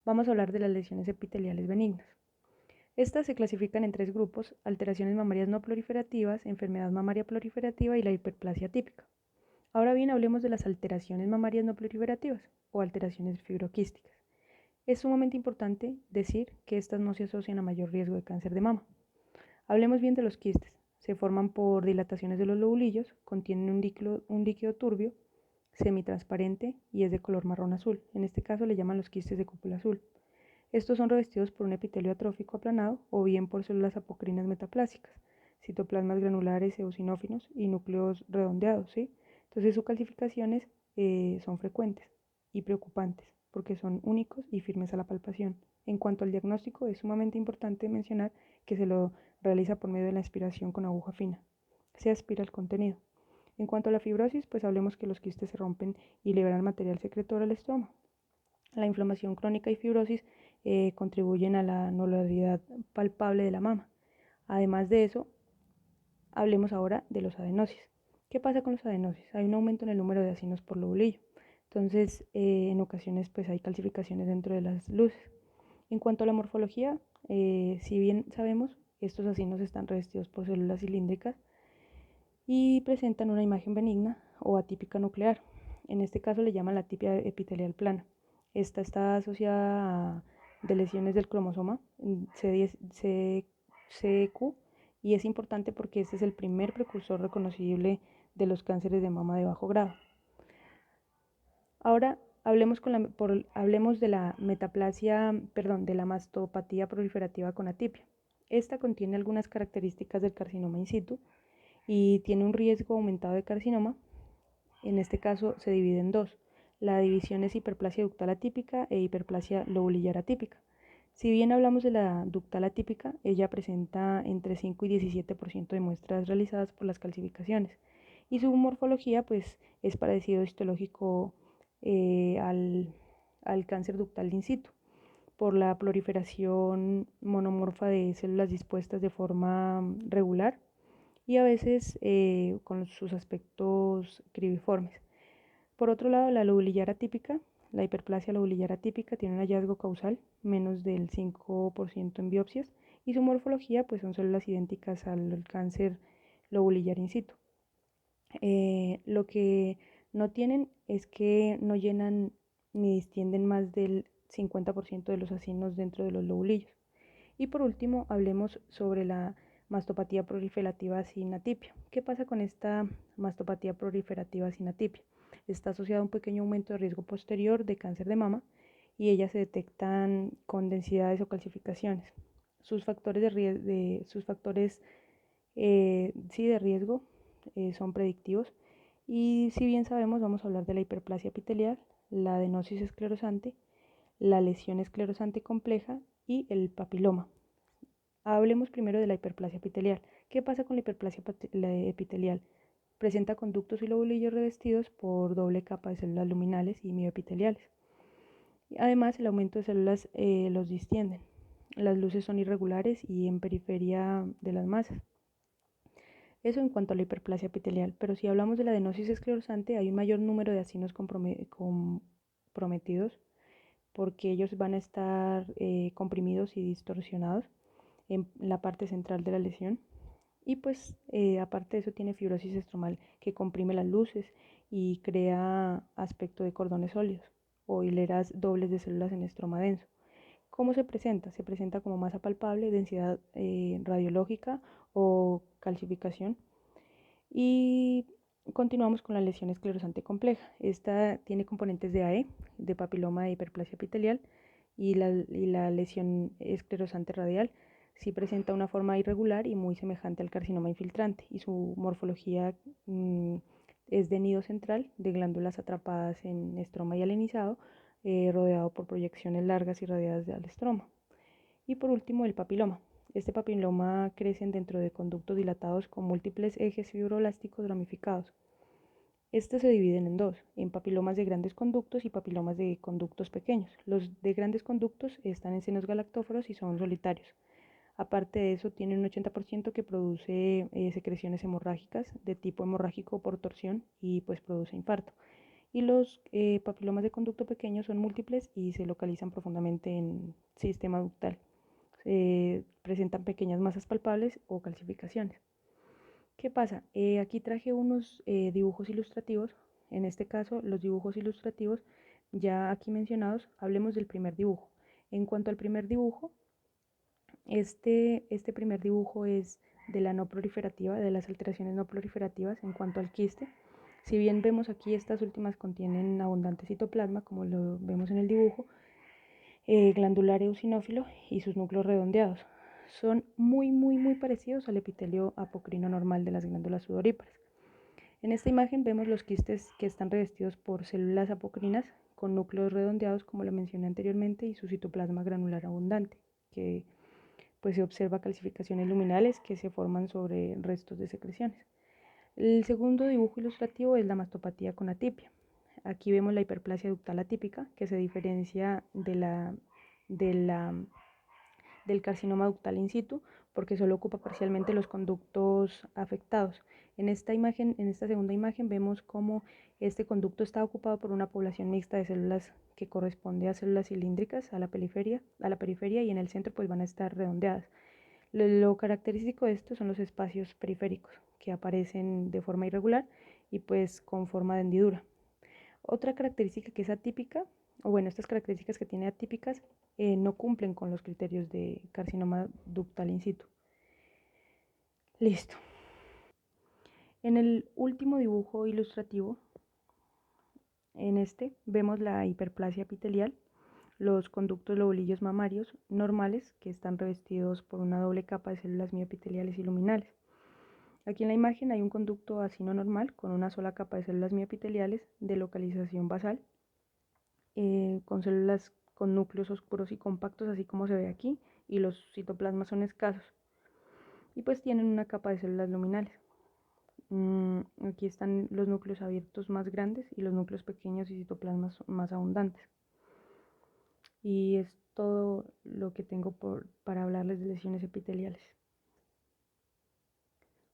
Vamos a hablar de las lesiones epiteliales benignas. Estas se clasifican en tres grupos: alteraciones mamarias no proliferativas, enfermedad mamaria proliferativa y la hiperplasia típica. Ahora bien, hablemos de las alteraciones mamarias no proliferativas o alteraciones fibroquísticas. Es sumamente importante decir que estas no se asocian a mayor riesgo de cáncer de mama. Hablemos bien de los quistes. Se forman por dilataciones de los lobulillos, contienen un líquido turbio, semitransparente y es de color marrón azul. En este caso le llaman los quistes de cúpula azul. Estos son revestidos por un epitelio atrófico aplanado o bien por células apocrinas metaplásicas, citoplasmas granulares eosinófilos y núcleos redondeados, ¿sí? Entonces sus calcificaciones son frecuentes y preocupantes porque son únicos y firmes a la palpación. En cuanto al diagnóstico, es sumamente importante mencionar que se lo realiza por medio de la aspiración con aguja fina. Se aspira el contenido. En cuanto a la fibrosis, pues hablemos que los quistes se rompen y liberan material secretor al estroma. La inflamación crónica y fibrosis contribuyen a la nodularidad palpable de la mama. Además de eso, hablemos ahora de los adenosis. ¿Qué pasa con los adenosis? Hay un aumento en el número de acinos por lobulillo. Entonces, en ocasiones, pues hay calcificaciones dentro de las luces. En cuanto a la morfología, si bien sabemos, estos acinos están revestidos por células cilíndricas y presentan una imagen benigna o atípica nuclear. En este caso le llaman la atipia epitelial plana. Esta está asociada a de lesiones del cromosoma CQ y es importante porque este es el primer precursor reconocible de los cánceres de mama de bajo grado. Ahora hablemos de la de la mastopatía proliferativa con atipia. Esta contiene algunas características del carcinoma in situ y tiene un riesgo aumentado de carcinoma. En este caso se divide en dos. La división es hiperplasia ductal atípica e hiperplasia lobulillar atípica. Si bien hablamos de la ductal atípica, ella presenta entre 5 y 17% de muestras realizadas por las calcificaciones y su morfología pues es parecido histológico al cáncer ductal in situ por la proliferación monomorfa de células dispuestas de forma regular y a veces con sus aspectos cribiformes. Por otro lado, la lobulillar atípica, la hiperplasia lobulillar atípica tiene un hallazgo causal menos del 5% en biopsias y su morfología pues son células idénticas al cáncer lobulillar in situ. Lo que no tienen es que no llenan ni distienden más del 50% de los acinos dentro de los lobulillos. Y por último, hablemos sobre la mastopatía proliferativa sin atipia. ¿Qué pasa con esta mastopatía proliferativa sin atipia? Está asociada a un pequeño aumento de riesgo posterior de cáncer de mama y ellas se detectan con densidades o calcificaciones. Sus factores de riesgo son predictivos y si bien sabemos, vamos a hablar de la hiperplasia epitelial, la adenosis esclerosante, la lesión esclerosante compleja y el papiloma. Hablemos primero de la hiperplasia epitelial. ¿Qué pasa con la hiperplasia epitelial? Presenta conductos y lobulillos revestidos por doble capa de células luminales y mioepiteliales. Además, el aumento de células los distienden. Las luces son irregulares y en periferia de las masas. Eso en cuanto a la hiperplasia epitelial, pero si hablamos de la adenosis esclerosante, hay un mayor número de acinos comprometidos porque ellos van a estar comprimidos y distorsionados en la parte central de la lesión. Y pues aparte de eso tiene fibrosis estromal que comprime las luces y crea aspecto de cordones sólidos o hileras dobles de células en estroma denso. ¿Cómo se presenta? Se presenta como masa palpable, densidad radiológica o calcificación. Y continuamos con la lesión esclerosante compleja. Esta tiene componentes de AE, de papiloma e hiperplasia epitelial, y la lesión esclerosante radial sí presenta una forma irregular y muy semejante al carcinoma infiltrante, y su morfología es de nido central, de glándulas atrapadas en estroma y alenizado, rodeado por proyecciones largas y radiadas al estroma. Y por último, el papiloma. Este papiloma crece dentro de conductos dilatados con múltiples ejes fibroblásticos ramificados. Estos se dividen en dos, en papilomas de grandes conductos y papilomas de conductos pequeños. Los de grandes conductos están en senos galactóforos y son solitarios. Aparte de eso, tienen un 80% que produce secreciones hemorrágicas de tipo hemorrágico por torsión y pues produce infarto. Y los papilomas de conducto pequeño son múltiples y se localizan profundamente en sistema ductal. Presentan pequeñas masas palpables o calcificaciones. ¿Qué pasa? Aquí traje unos dibujos ilustrativos. En este caso, los dibujos ilustrativos ya aquí mencionados, hablemos del primer dibujo. En cuanto al primer dibujo, este primer dibujo es de la no proliferativa, de las alteraciones no proliferativas en cuanto al quiste. Si bien vemos aquí estas últimas contienen abundante citoplasma, como lo vemos en el dibujo, glandular eosinófilo y sus núcleos redondeados. Son muy parecidos al epitelio apocrino normal de las glándulas sudoríparas. En esta imagen vemos los quistes que están revestidos por células apocrinas con núcleos redondeados, como lo mencioné anteriormente, y su citoplasma granular abundante, que pues se observa calcificaciones luminales que se forman sobre restos de secreciones. El segundo dibujo ilustrativo es la mastopatía con atipia. Aquí vemos la hiperplasia ductal atípica, que se diferencia del carcinoma ductal in situ, porque solo ocupa parcialmente los conductos afectados. En esta segunda imagen, vemos cómo este conducto está ocupado por una población mixta de células que corresponde a células cilíndricas a la periferia y en el centro pues van a estar redondeadas. Lo característico de esto son los espacios periféricos, que aparecen de forma irregular y pues con forma de hendidura. Otra característica que es atípica, o bueno, estas características que tiene atípicas no cumplen con los criterios de carcinoma ductal in situ. Listo. En el último dibujo ilustrativo, en este, vemos la hiperplasia epitelial, los conductos lobulillos mamarios normales que están revestidos por una doble capa de células mioepiteliales y luminales. Aquí en la imagen hay un conducto acino normal con una sola capa de células mioepiteliales de localización basal, con células con núcleos oscuros y compactos, así como se ve aquí, y los citoplasmas son escasos. Y pues tienen una capa de células luminales. Aquí están los núcleos abiertos más grandes y los núcleos pequeños y citoplasmas más abundantes. Y es todo lo que tengo para hablarles de lesiones epiteliales.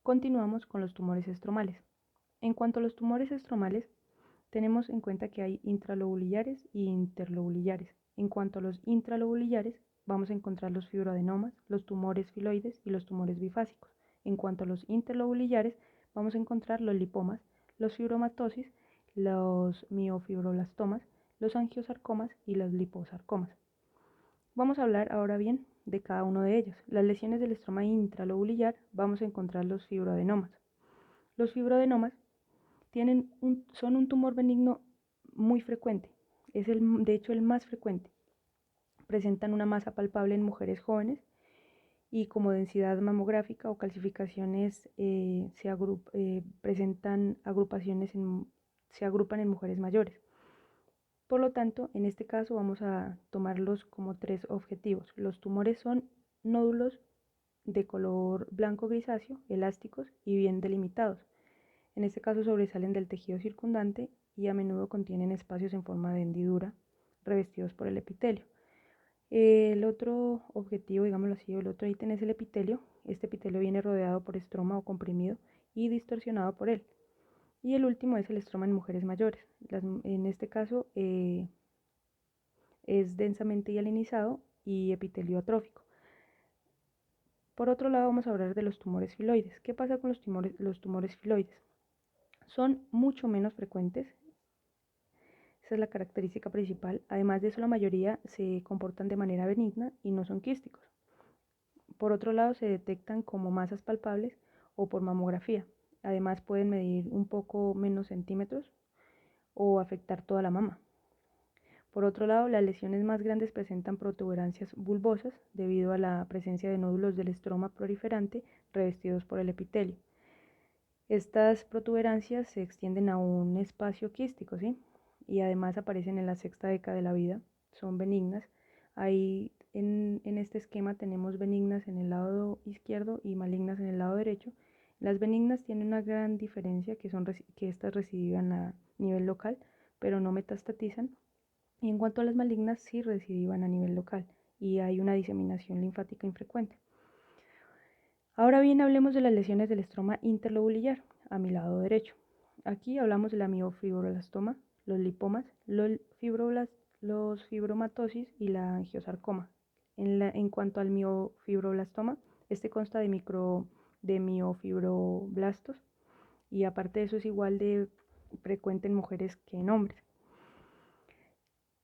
Continuamos con los tumores estromales. En cuanto a los tumores estromales, tenemos en cuenta que hay intralobulillares y interlobulillares. En cuanto a los intralobulillares, vamos a encontrar los fibroadenomas, los tumores filoides y los tumores bifásicos. En cuanto a los interlobulillares, vamos a encontrar los lipomas, los fibromatosis, los miofibroblastomas, los angiosarcomas y los liposarcomas. Vamos a hablar ahora bien de cada uno de ellos. Las lesiones del estroma intralobulillar, vamos a encontrar los fibroadenomas. Los fibroadenomas son un tumor benigno muy frecuente, es de hecho el más frecuente. Presentan una masa palpable en mujeres jóvenes y como densidad mamográfica o calcificaciones se agrupan en mujeres mayores. Por lo tanto, en este caso vamos a tomarlos como tres objetivos. Los tumores son nódulos de color blanco grisáceo, elásticos y bien delimitados. En este caso sobresalen del tejido circundante y a menudo contienen espacios en forma de hendidura revestidos por el epitelio. El otro objetivo, digámoslo así, el otro ítem es el epitelio. Este epitelio viene rodeado por estroma o comprimido y distorsionado por él. Y el último es el estroma en mujeres mayores. En este caso es densamente hialinizado y epitelio atrófico. Por otro lado vamos a hablar de los tumores filoides. ¿Qué pasa con los tumores filoides? Son mucho menos frecuentes. Esa es la característica principal. Además de eso, la mayoría se comportan de manera benigna y no son quísticos. Por otro lado, se detectan como masas palpables o por mamografía. Además, pueden medir un poco menos centímetros o afectar toda la mama. Por otro lado, las lesiones más grandes presentan protuberancias bulbosas debido a la presencia de nódulos del estroma proliferante revestidos por el epitelio. Estas protuberancias se extienden a un espacio quístico, ¿sí? Y además aparecen en la sexta década de la vida, son benignas. Ahí en este esquema tenemos benignas en el lado izquierdo y malignas en el lado derecho. Las benignas tienen una gran diferencia, que estas recidivan a nivel local, pero no metastatizan. Y en cuanto a las malignas, sí recidivan a nivel local y hay una diseminación linfática infrecuente. Ahora bien, hablemos de las lesiones del estroma interlobulillar, a mi lado derecho. Aquí hablamos de la miofibroblastoma, los lipomas, los fibromatosis y la angiosarcoma. En cuanto al miofibroblastoma, este consta de miofibroblastos y aparte de eso es igual de frecuente en mujeres que en hombres.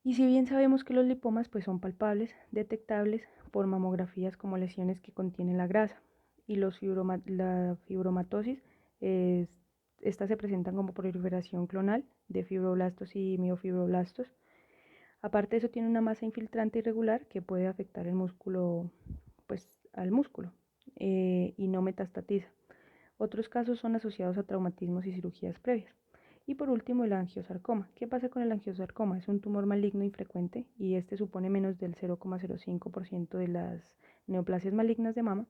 Y si bien sabemos que los lipomas pues, son palpables, detectables por mamografías como lesiones que contienen la grasa, y la fibromatosis, estas se presentan como proliferación clonal de fibroblastos y miofibroblastos. Aparte de eso tiene una masa infiltrante irregular que puede afectar el músculo, pues al músculo, y no metastatiza. Otros casos son asociados a traumatismos y cirugías previas. Y por último, el angiosarcoma. ¿Qué pasa con el angiosarcoma? Es un tumor maligno infrecuente y este supone menos del 0,05% de las neoplasias malignas de mama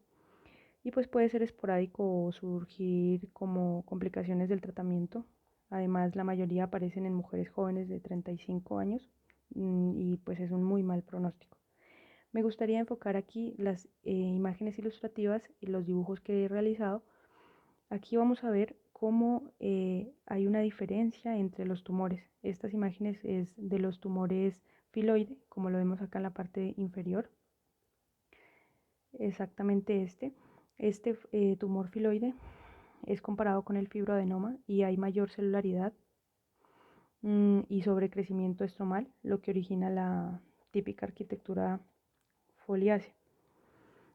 y pues puede ser esporádico o surgir como complicaciones del tratamiento. Además, la mayoría aparecen en mujeres jóvenes de 35 años y pues es un muy mal pronóstico. Me gustaría enfocar aquí las imágenes ilustrativas y los dibujos que he realizado. Aquí vamos a ver cómo hay una diferencia entre los tumores. Estas imágenes es de los tumores filoide, como lo vemos acá en la parte inferior. Exactamente este tumor filoide es comparado con el fibroadenoma y hay mayor celularidad y sobrecrecimiento estromal, lo que origina la típica arquitectura foliácea.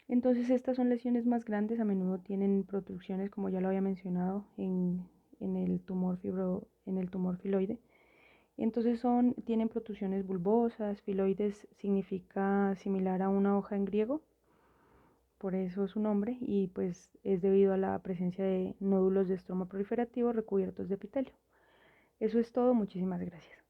Entonces estas son lesiones más grandes, a menudo tienen protrusiones, como ya lo había mencionado, en el tumor filoide. Entonces tienen protrusiones bulbosas, filoides significa similar a una hoja en griego, por eso su nombre, y pues es debido a la presencia de nódulos de estroma proliferativo recubiertos de epitelio. Eso es todo, muchísimas gracias.